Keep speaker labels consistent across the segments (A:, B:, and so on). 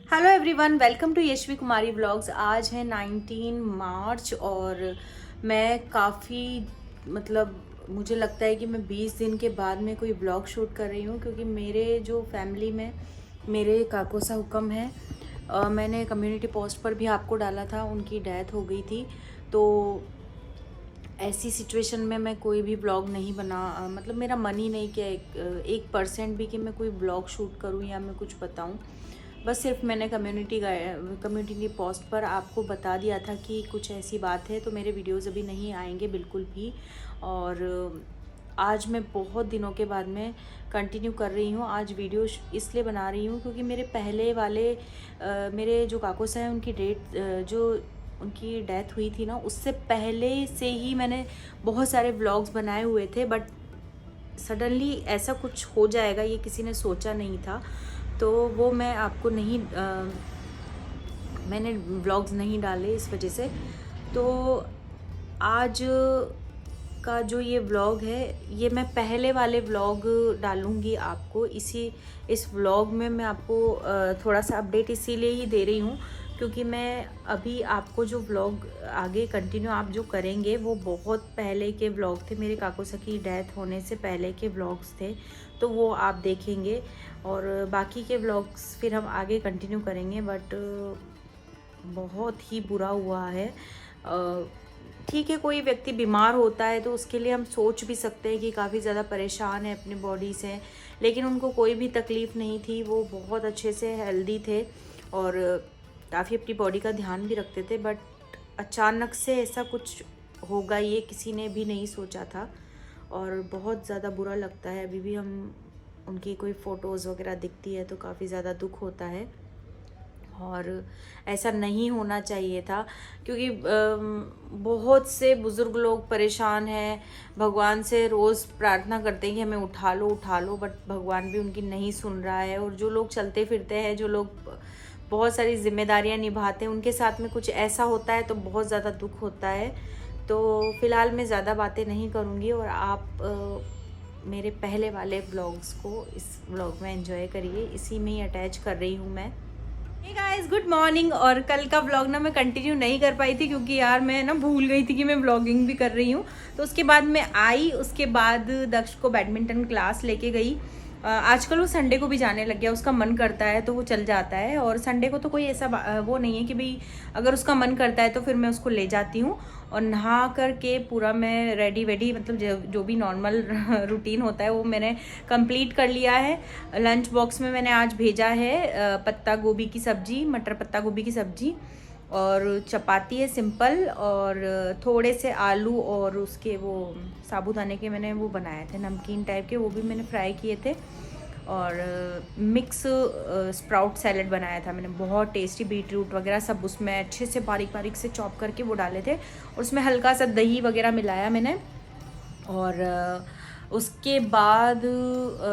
A: Hello everyone, welcome to Yashvi Kumari vlogs. आज है 19 मार्च और मैं काफ़ी मुझे लगता है कि मैं 20 दिन के बाद में कोई व्लॉग शूट कर रही हूँ, क्योंकि मेरे जो फैमिली में मेरे काको सा हुक्म है। मैंने कम्युनिटी पोस्ट पर भी आपको डाला था, उनकी डेथ हो गई थी। तो ऐसी सिचुएशन में मैं कोई भी ब्लॉग नहीं मेरा मन ही नहीं किया 1% भी कि मैं कोई ब्लॉग शूट करूं या मैं कुछ बताऊं। बस सिर्फ मैंने कम्युनिटी पोस्ट पर आपको बता दिया था कि कुछ ऐसी बात है, तो मेरे वीडियोस अभी नहीं आएंगे बिल्कुल भी। और आज मैं बहुत दिनों के बाद में कंटिन्यू कर रही हूँ। आज वीडियो इसलिए बना रही हूँ क्योंकि मेरे पहले वाले मेरे जो काकोस हैं उनकी जो उनकी डेथ हुई थी ना, उससे पहले से ही मैंने बहुत सारे व्लॉग्स बनाए हुए थे। बट सडनली ऐसा कुछ हो जाएगा ये किसी ने सोचा नहीं था, तो वो मैं आपको नहीं मैंने व्लॉग्स नहीं डाले इस वजह से। तो आज का जो ये व्लॉग है, ये मैं पहले वाले व्लॉग डालूँगी आपको। इस व्लॉग में मैं आपको थोड़ा सा अपडेट इसीलिए ही दे रही हूँ क्योंकि मैं अभी आपको जो व्लॉग आगे कंटिन्यू आप जो करेंगे वो बहुत पहले के व्लॉग थे, मेरे काकोसा की डेथ होने से पहले के व्लॉग्स थे, तो वो आप देखेंगे और बाकी के व्लॉग्स फिर हम आगे कंटिन्यू करेंगे। बट बहुत ही बुरा हुआ है। ठीक है, कोई व्यक्ति बीमार होता है तो उसके लिए हम सोच भी सकते हैं कि काफ़ी ज़्यादा परेशान है अपनी बॉडी से, लेकिन उनको कोई भी तकलीफ़ नहीं थी। वो बहुत अच्छे से हेल्दी थे और काफ़ी अपनी बॉडी का ध्यान भी रखते थे। बट अचानक से ऐसा कुछ होगा ये किसी ने भी नहीं सोचा था और बहुत ज़्यादा बुरा लगता है। अभी भी हम उनकी कोई फ़ोटोज़ वगैरह दिखती है तो काफ़ी ज़्यादा दुख होता है और ऐसा नहीं होना चाहिए था, क्योंकि बहुत से बुज़ुर्ग लोग परेशान हैं, भगवान से रोज़ प्रार्थना करते हैं कि हमें उठा लो, बट भगवान भी उनकी नहीं सुन रहा है। और जो लोग चलते फिरते हैं, जो लोग बहुत सारी जिम्मेदारियां निभाते हैं, उनके साथ में कुछ ऐसा होता है तो बहुत ज़्यादा दुख होता है। तो फ़िलहाल मैं ज़्यादा बातें नहीं करूँगी और आप मेरे पहले वाले ब्लॉग्स को इस ब्लॉग में एंजॉय करिए, इसी में ही अटैच कर रही हूँ मैं। Hey guys, good morning. और कल का व्लॉग ना मैं कंटिन्यू नहीं कर पाई थी क्योंकि यार मैं ना भूल गई थी कि मैं व्लॉगिंग भी कर रही हूँ। तो उसके बाद मैं आई, उसके बाद दक्ष को बैडमिंटन क्लास लेके गई। आजकल वो संडे को भी जाने लग गया, उसका मन करता है तो वो चल जाता है। और संडे को तो कोई ऐसा वो नहीं है कि भाई अगर उसका मन करता है तो फिर मैं उसको ले जाती हूँ। और नहा करके पूरा मैं रेडी वेडी जो भी नॉर्मल रूटीन होता है वो मैंने कंप्लीट कर लिया है। लंच बॉक्स में मैंने आज भेजा है पत्ता गोभी की सब्जी, मटर पत्ता गोभी की सब्जी और चपाती है सिंपल, और थोड़े से आलू और उसके वो साबुदाने के मैंने वो बनाए थे नमकीन टाइप के, वो भी मैंने फ्राई किए थे। और मिक्स स्प्राउट सैलेड बनाया था मैंने, बहुत टेस्टी। बीट रूट वगैरह सब उसमें अच्छे से बारीक बारीक से चॉप करके वो डाले थे और उसमें हल्का सा दही वगैरह मिलाया मैंने। और उसके बाद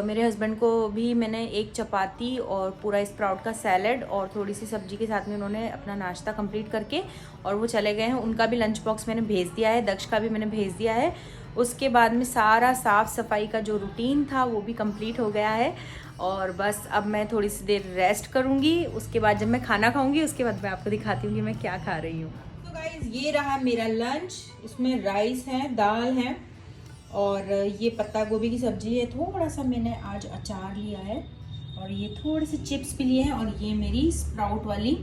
A: मेरे हस्बैंड को भी मैंने एक चपाती और पूरा स्प्राउट का सैलेड और थोड़ी सी सब्जी के साथ में उन्होंने अपना नाश्ता कंप्लीट करके और वो चले गए हैं। उनका भी लंच बॉक्स मैंने भेज दिया है, दक्ष का भी मैंने भेज दिया है। उसके बाद में सारा साफ़ सफाई का जो रूटीन था वो भी कंप्लीट हो गया है और बस अब मैं थोड़ी सी देर रेस्ट करूँगी। उसके बाद जब मैं खाना खाऊँगी उसके बाद मैं आपको दिखाती हूँ कि मैं क्या खा रही हूँ। तो गाइस, ये रहा मेरा लंच। इसमें राइस है, दाल है और ये पत्ता गोभी की सब्जी है। थोड़ा सा मैंने आज अचार लिया है और ये थोड़े से चिप्स भी लिए हैं। और ये मेरी स्प्राउट वाली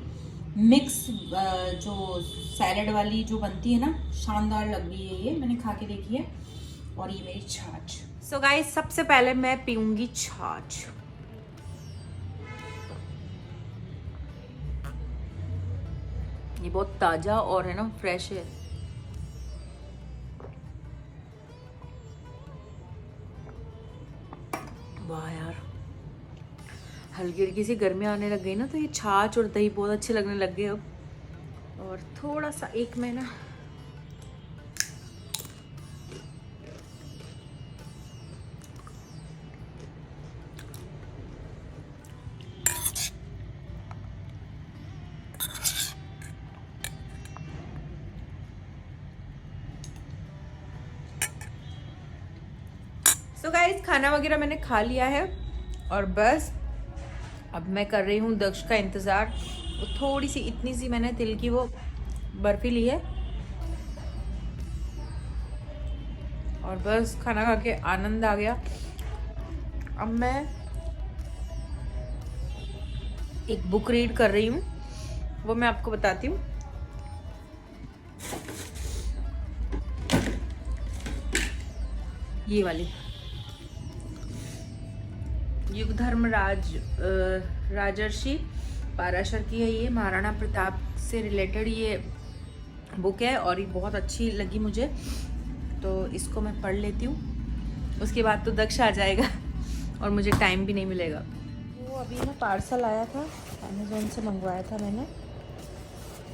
A: मिक्स जो सैलेड वाली जो बनती है ना, शानदार लग रही है, ये मैंने खा के देखी है। और ये मेरी छाछ। सो गाइस, सबसे पहले मैं पीऊंगी छाछ। ये बहुत ताज़ा और है ना, फ्रेश है। वाह यार, हल्की हल्की सी गर्मी आने लग गई ना, तो ये छाछ और दही बहुत अच्छे लगने लग गए अब। और थोड़ा सा एक मैं ना सो गाइस, खाना वगैरह मैंने खा लिया है और बस अब मैं कर रही हूँ दक्ष का इंतज़ार। थोड़ी सी इतनी सी मैंने तिल की वो बर्फ़ी ली है और बस खाना खा के आनंद आ गया। अब मैं एक बुक रीड कर रही हूँ, वो मैं आपको बताती हूँ। ये वाली युग धर्मराज राजर्षि पाराशर की है। ये महाराणा प्रताप से रिलेटेड ये बुक है और ये बहुत अच्छी लगी मुझे, तो इसको मैं पढ़ लेती हूँ। उसके बाद तो दक्ष आ जाएगा और मुझे टाइम भी नहीं मिलेगा। वो अभी ना पार्सल आया था, अमेज़ोन से मंगवाया था मैंने,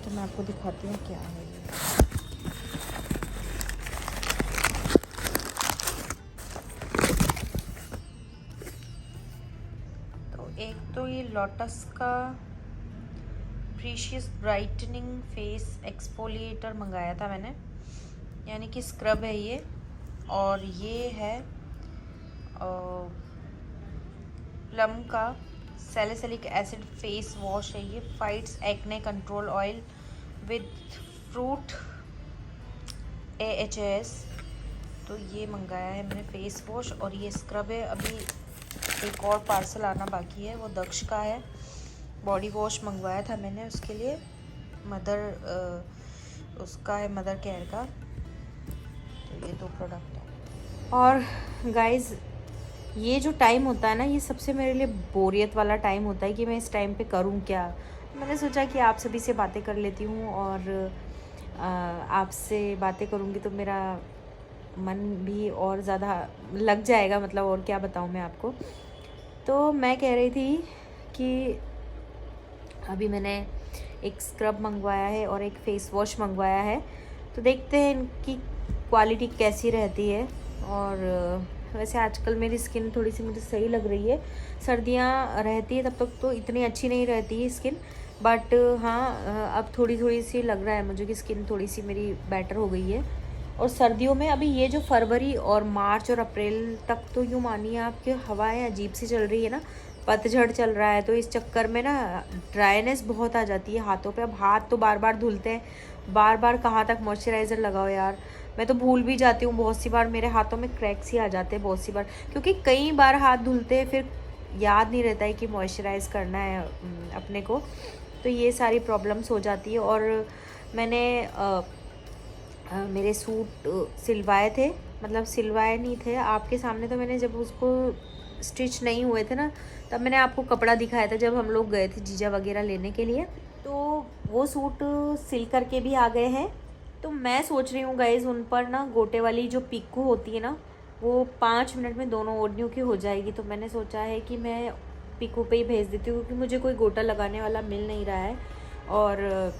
A: तो मैं आपको दिखाती हूँ क्या है ये। तो एक तो ये लोटस का प्रीशियस ब्राइटनिंग फेस एक्सफोलिएटर मंगाया था मैंने, यानी कि स्क्रब है ये। और ये है प्लम का सैलिसिलिक एसिड फेस वॉश है। ये fights acne control oil with fruit AHAS। तो ये मंगाया है मैंने फेस वॉश, और ये स्क्रब है। अभी एक और पार्सल आना बाकी है, वो दक्ष का है। बॉडी वॉश मंगवाया था मैंने उसके लिए, उसका है मदर केयर का। तो ये 2 प्रोडक्ट है। और गाइज़, ये जो टाइम होता है ना, ये सबसे मेरे लिए बोरियत वाला टाइम होता है कि मैं इस टाइम पे करूँ क्या। मैंने सोचा कि आप सभी से बातें कर लेती हूँ, और आपसे बातें करूँगी तो मेरा मन भी और ज़्यादा लग जाएगा, मतलब और क्या बताऊँ मैं आपको। तो मैं कह रही थी कि अभी मैंने एक स्क्रब मंगवाया है और एक फ़ेस वॉश मंगवाया है, तो देखते हैं इनकी क्वालिटी कैसी रहती है। और वैसे आजकल मेरी स्किन थोड़ी सी मुझे सही लग रही है। सर्दियाँ रहती है तब तक तो इतनी अच्छी नहीं रहती है स्किन, बट हाँ अब थोड़ी थोड़ी सी लग रहा है मुझे कि स्किन थोड़ी सी मेरी बेटर हो गई है। और सर्दियों में अभी ये जो फरवरी और मार्च और अप्रैल तक तो यूँ मानिए आपकी हवाएं अजीब सी चल रही है ना, पतझड़ चल रहा है, तो इस चक्कर में ना ड्राइनेस बहुत आ जाती है हाथों पे। अब हाथ तो बार बार धुलते हैं, बार बार कहाँ तक मॉइस्चराइज़र लगाओ यार। मैं तो भूल भी जाती हूँ, बहुत सी बार मेरे हाथों में क्रैक्स ही आ जाते हैं बहुत सी बार, क्योंकि कई बार हाथ धुलते हैं फिर याद नहीं रहता है कि मॉइस्चराइज़ करना है अपने को। तो ये सारी प्रॉब्लम्स हो जाती है। और मैंने मेरे सूट सिलवाए थे, मतलब सिलवाए नहीं थे आपके सामने, तो मैंने जब उसको स्टिच नहीं हुए थे ना, तब मैंने आपको कपड़ा दिखाया था जब हम लोग गए थे जीजा वगैरह लेने के लिए। तो वो सूट सिल करके भी आ गए हैं। तो मैं सोच रही हूँ गाइज़, उन पर ना गोटे वाली जो पिक्कू होती है ना, वो 5 मिनट में दोनों ओढ़नियों की हो जाएगी। तो मैंने सोचा है कि मैं पिक्कू पे ही भेज देती हूँ, क्योंकि मुझे कोई गोटा लगाने वाला मिल नहीं रहा है, और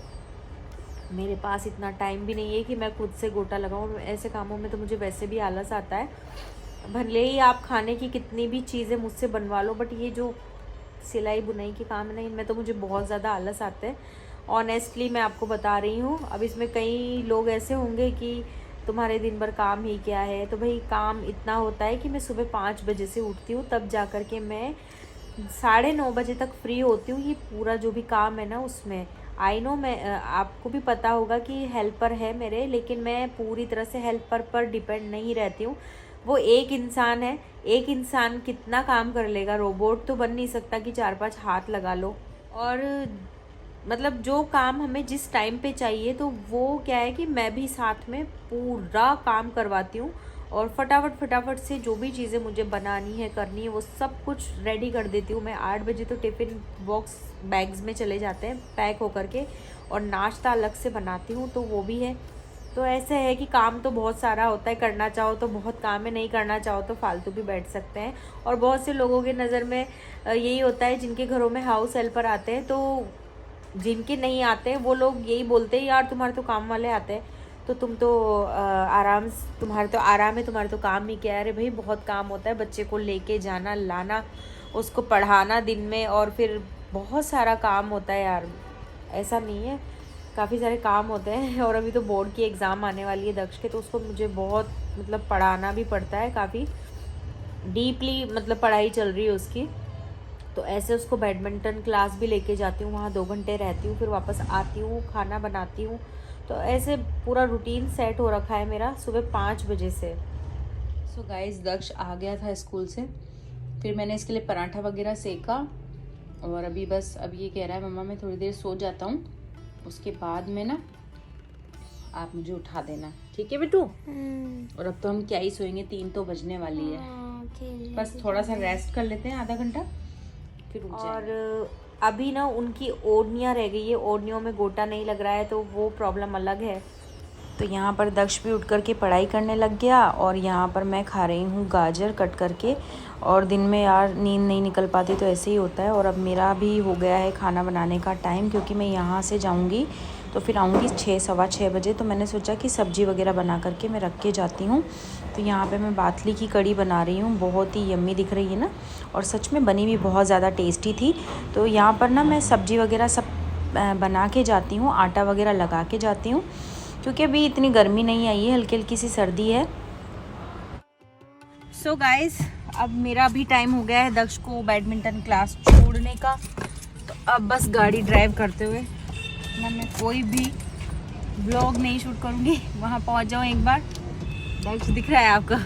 A: मेरे पास इतना टाइम भी नहीं है कि मैं खुद से गोटा लगाऊँ। ऐसे कामों में तो मुझे वैसे भी आलस आता है, भले ही आप खाने की कितनी भी चीज़ें मुझसे बनवा लो, बट ये जो सिलाई बुनाई के काम है ना, इनमें तो मुझे बहुत ज़्यादा आलस आते हैं। ऑनेस्टली मैं आपको बता रही हूँ। अब इसमें कई लोग ऐसे होंगे कि तुम्हारे दिन भर काम ही क्या है, तो भाई काम इतना होता है कि मैं सुबह 5 बजे से उठती हूँ, तब जा कर के मैं 9:30 बजे तक फ्री होती हूँ। ये पूरा जो भी काम है ना उसमें, आई नो, मैं आपको भी पता होगा कि हेल्पर है मेरे, लेकिन मैं पूरी तरह से हेल्पर पर डिपेंड नहीं रहती हूँ। वो एक इंसान है, एक इंसान कितना काम कर लेगा, रोबोट तो बन नहीं सकता कि 4-5 हाथ लगा लो। और मतलब जो काम हमें जिस टाइम पे चाहिए, तो वो क्या है कि मैं भी साथ में पूरा काम करवाती हूँ, और फटाफट से जो भी चीज़ें मुझे बनानी है करनी है वो सब कुछ रेडी कर देती हूँ मैं। 8 बजे तो टिफ़िन बॉक्स बैग्स में चले जाते हैं पैक होकर के, और नाश्ता अलग से बनाती हूँ, तो वो भी है। तो ऐसे है कि काम तो बहुत सारा होता है, करना चाहो तो बहुत काम है, नहीं करना चाहो तो फालतू भी बैठ सकते हैं। और बहुत से लोगों के नज़र में यही होता है, जिनके घरों में हाउस हेल्पर आते हैं, तो जिनके नहीं आते वो लोग यही बोलते हैं, यार तुम्हारे तो काम वाले आते हैं, तो तुम तो तुम्हारे तो आराम है, तुम्हारे तो काम ही क्या है। अरे भाई बहुत काम होता है, बच्चे को लेके जाना लाना, उसको पढ़ाना दिन में, और फिर बहुत सारा काम होता है यार, ऐसा नहीं है, काफ़ी सारे काम होते हैं। और अभी तो बोर्ड की एग्ज़ाम आने वाली है दक्ष के, तो उसको मुझे बहुत मतलब पढ़ाना भी पड़ता है, काफ़ी डीपली मतलब पढ़ाई चल रही है उसकी। तो तो ऐसे उसको बैडमिंटन क्लास भी लेके जाती हूँ, वहाँ 2 घंटे रहती हूँ, फिर वापस आती हूँ, खाना बनाती हूँ। तो ऐसे पूरा रूटीन सेट हो रखा है मेरा सुबह 5 बजे से। सो गाइस, दक्ष आ गया था स्कूल से, फिर मैंने इसके लिए पराठा वगैरह सेका और अभी बस अब ये कह रहा है मम्मा मैं थोड़ी देर सो जाता हूँ, उसके बाद में ना आप मुझे उठा देना, ठीक है बेटू। और अब तो हम क्या ही सोएंगे, 3 तो बजने वाली है। बस थोड़ा सा रेस्ट कर लेते हैं आधा घंटा फिर उठ जाएंगे। और अभी ना उनकी ओढ़नियाँ रह गई है, ओढ़नियों में गोटा नहीं लग रहा है, तो वो प्रॉब्लम अलग है। तो यहाँ पर दक्ष भी उठ करके पढ़ाई करने लग गया और यहाँ पर मैं खा रही हूँ गाजर कट करके। और दिन में यार नींद नहीं निकल पाती तो ऐसे ही होता है। और अब मेरा भी हो गया है खाना बनाने का टाइम, क्योंकि मैं यहाँ से जाऊँगी तो फिर आऊँगी 6 सवा 6 बजे। तो मैंने सोचा कि सब्ज़ी वगैरह बना करके मैं रख के जाती हूँ। तो यहाँ पे मैं बातली की कड़ी बना रही हूँ, बहुत ही यम्मी दिख रही है ना, और सच में बनी भी बहुत ज़्यादा टेस्टी थी। तो यहाँ पर ना मैं सब्ज़ी वगैरह सब बना के जाती हूँ, आटा वगैरह लगा के जाती हूँ, क्योंकि अभी इतनी गर्मी नहीं आई है, हल्की हल्की सी सर्दी है। सो गाइस, अब मेरा भी टाइम हो गया है दक्ष को बैडमिंटन क्लास छोड़ने का। तो अब बस गाड़ी ड्राइव करते हुए ना मैं कोई भी व्लॉग नहीं शूट करूँगी, वहाँ पहुँच जाऊँ एक बार। दक्ष दिख रहा है आपका।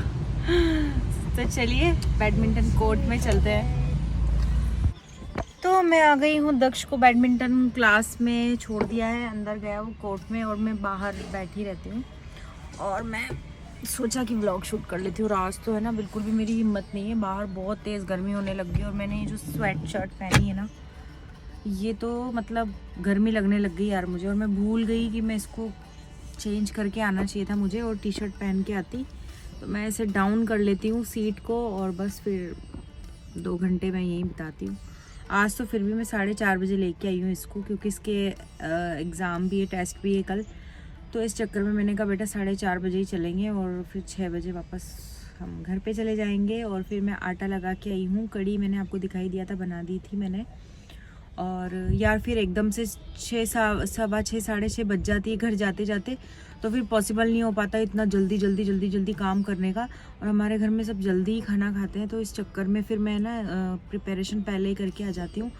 A: तो चलिए बैडमिंटन कोर्ट में चलते हैं। तो मैं आ गई हूँ, दक्ष को बैडमिंटन क्लास में छोड़ दिया है, अंदर गया वो कोर्ट में और मैं बाहर बैठी रहती हूँ। और मैं सोचा कि व्लॉग शूट कर लेती हूँ। और आज तो है ना बिल्कुल भी मेरी हिम्मत नहीं है, बाहर बहुत तेज़ गर्मी होने लग गई। और मैंने ये जो स्वेट शर्ट पहनी है ना, ये तो मतलब गर्मी लगने लग गई यार मुझे। और मैं भूल गई कि मैं इसको चेंज करके आना चाहिए था मुझे और टी शर्ट पहन के आती। तो मैं इसे डाउन कर लेती हूँ सीट को और बस फिर 2 घंटे मैं यहीं बिताती हूँ। आज तो फिर भी मैं 4:30 बजे लेके आई हूँ इसको, क्योंकि इसके एग्ज़ाम भी है, टेस्ट भी है कल। तो इस चक्कर में मैंने कहा बेटा 4:30 बजे ही चलेंगे और फिर 6 बजे वापस हम घर पे चले जाएंगे। और फिर मैं आटा लगा के आई हूँ, कड़ी मैंने आपको दिखाई दिया था, बना दी थी मैंने। और यार फिर एकदम से 6 सवा 6 साढ़े 6 बज जाती है घर जाते जाते, तो फिर पॉसिबल नहीं हो पाता इतना जल्दी काम करने का। और हमारे घर में सब जल्दी ही खाना खाते हैं, तो इस चक्कर में फिर मैं ना प्रिपरेशन पहले ही करके आ जाती हूँ।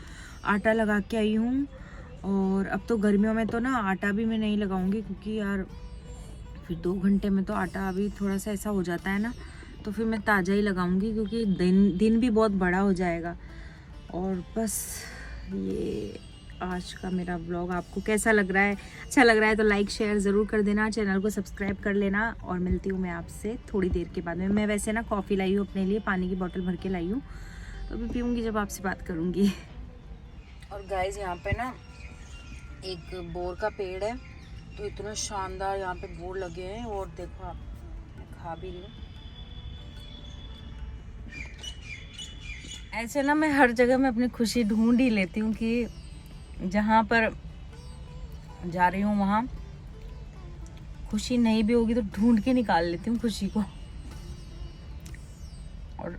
A: आटा लगा के आई हूँ। और अब तो गर्मियों में तो ना आटा भी मैं नहीं लगाऊंगी, क्योंकि यार फिर 2 घंटे में तो आटा अभी थोड़ा सा ऐसा हो जाता है ना, तो फिर मैं ताज़ा ही लगाऊंगी, क्योंकि दिन भी बहुत बड़ा हो जाएगा। और बस ये आज का मेरा ब्लॉग आपको कैसा लग रहा है? अच्छा लग रहा है तो लाइक शेयर ज़रूर कर देना, चैनल को सब्सक्राइब कर लेना। और मिलती हूँ मैं आपसे थोड़ी देर के बाद में। मैं वैसे ना कॉफ़ी लाई हूँ अपने लिए, पानी की बोतल भर के लाई हूँ, तो अभी पीऊँगी जब आपसे बात करूँगी। और गाइस यहाँ पे ना एक बोर का पेड़ है, तो इतना शानदार यहाँ पे बोर लगे हैं। और देखो आप, मैं खा भी रही हूँ। ऐसे ना मैं हर जगह में अपनी खुशी ढूंढ ही लेती हूँ कि जहाँ पर जा रही हूँ वहाँ खुशी नहीं भी होगी तो ढूंढ के निकाल लेती हूँ खुशी को। और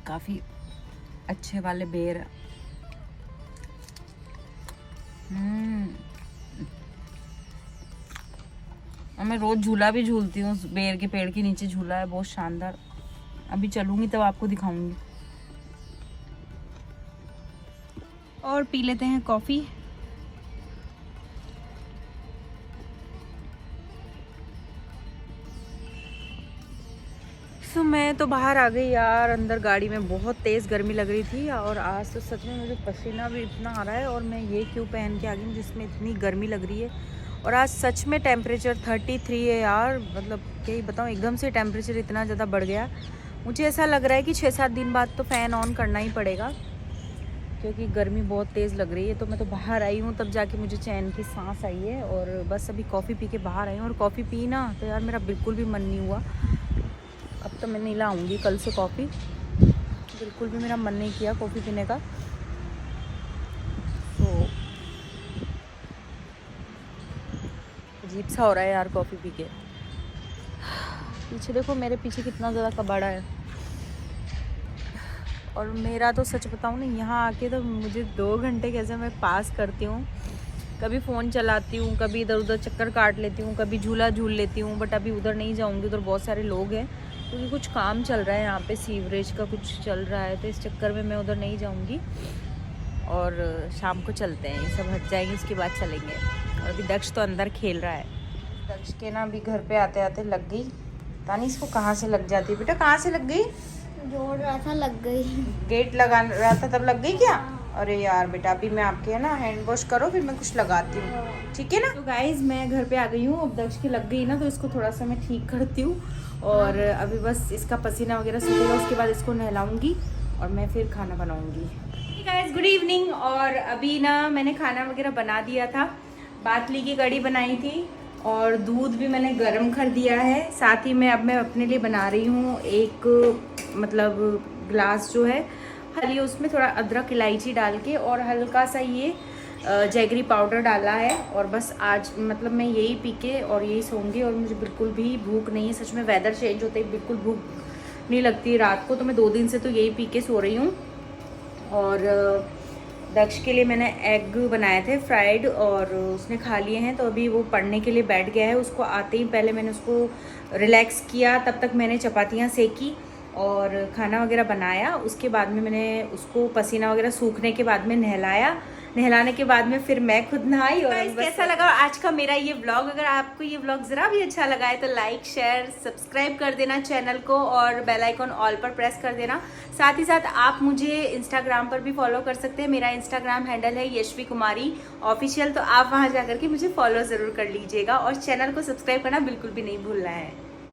A: काफ़ी अच्छे वाले बेर। और मैं रोज़ झूला भी झूलती हूँ, बेर के पेड़ के नीचे झूला है, बहुत शानदार। अभी चलूँगी तब आपको दिखाऊंगी। और पी लेते हैं कॉफ़ी। तो मैं तो बाहर आ गई यार, अंदर गाड़ी में बहुत तेज़ गर्मी लग रही थी। और आज तो सच में मुझे पसीना भी इतना आ रहा है, और मैं ये क्यों पहन के आ गई हूँ जिसमें इतनी गर्मी लग रही है। और आज सच में टेम्परेचर 33 है यार, मतलब क्या ही बताऊँ, एकदम से टेम्परेचर इतना ज़्यादा बढ़ गया। मुझे ऐसा लग रहा है कि 6-7 दिन बाद तो फ़ैन ऑन करना ही पड़ेगा, क्योंकि गर्मी बहुत तेज़ लग रही है। तो मैं तो बाहर आई हूँ तब जाके मुझे चैन की सांस आई है। और बस अभी कॉफ़ी पी के बाहर आई हूँ। और कॉफ़ी पी ना तो यार मेरा बिल्कुल भी मन नहीं हुआ। अब तो मैं नहीं लाऊंगी कल से कॉफ़ी, बिल्कुल भी मेरा मन नहीं किया कॉफ़ी पीने का। तो अजीब सा हो रहा है यार कॉफ़ी पी के। पीछे देखो, मेरे पीछे कितना ज़्यादा कबाड़ा है। और मेरा तो सच बताऊँ ना, यहाँ आके तो मुझे 2 घंटे कैसे मैं पास करती हूँ। कभी फ़ोन चलाती हूँ, कभी इधर उधर चक्कर काट लेती हूँ, कभी झूला झूल लेती हूँ। बट अभी उधर नहीं जाऊँगी, उधर बहुत सारे लोग हैं क्योंकि कुछ काम चल रहा है यहाँ पे, सीवरेज का कुछ चल रहा है, तो इस चक्कर में मैं उधर नहीं जाऊँगी। और शाम को चलते हैं, ये सब हट जाएंगे उसके बाद चलेंगे। और अभी दक्ष तो अंदर खेल रहा है। दक्ष के ना अभी घर पे आते आते लग गई, तानी इसको कहाँ से लग जाती है बेटा, कहाँ से लग गई?
B: जोड़ रहा था, लग गई।
A: गेट लगा रहा था तब लग गई क्या? अरे यार बेटा, अभी मैं आपके है ना हैंड वॉश करो, फिर मैं कुछ लगाती हूँ, ठीक है ना? तो गाइज मैं घर पे आ गई हूँ। अब दक्ष की लग गई ना, तो इसको थोड़ा सा मैं ठीक करती हूँ। और अभी बस इसका पसीना वगैरह सूखेगा, उसके बाद इसको नहलाऊंगी और मैं फिर खाना बनाऊंगी। Guys good evening. और अभी ना मैंने खाना वगैरह बना दिया था, बातली की कड़ी बनाई थी और दूध भी मैंने गर्म कर दिया है। साथ ही में अब मैं अपने लिए बना रही हूँ एक मतलब ग्लास जो है हली, उसमें थोड़ा अदरक इलायची डाल के और हल्का सा ये जैगरी पाउडर डाला है। और बस आज मतलब मैं यही पी के और यही सोऊंगी। और मुझे बिल्कुल भी भूख नहीं है, सच में वेदर चेंज होते ही बिल्कुल भूख नहीं लगती रात को, तो मैं 2 दिन से तो यही पी के सो रही हूँ। और दक्ष के लिए मैंने एग बनाए थे फ्राइड, और उसने खा लिए हैं, तो अभी वो पढ़ने के लिए बैठ गया है। उसको आते ही पहले मैंने उसको रिलैक्स किया, तब तक मैंने चपातियाँ सेकी और खाना वगैरह बनाया। उसके बाद में मैंने उसको पसीना वगैरह सूखने के बाद में नहलाया। नहलाने के बाद में फिर मैं खुद नहाई। और कैसा लगा आज का मेरा ये व्लॉग? अगर आपको ये व्लॉग ज़रा भी अच्छा लगा है तो लाइक शेयर सब्सक्राइब कर देना चैनल को, और बेल आइकॉन ऑल पर प्रेस कर देना। साथ ही साथ आप मुझे इंस्टाग्राम पर भी फॉलो कर सकते हैं। मेरा इंस्टाग्राम हैंडल है यशवी कुमारी ऑफिशियल, तो आप वहाँ जा करके मुझे फॉलो ज़रूर कर लीजिएगा। और चैनल को सब्सक्राइब करना बिल्कुल भी नहीं भूलना है।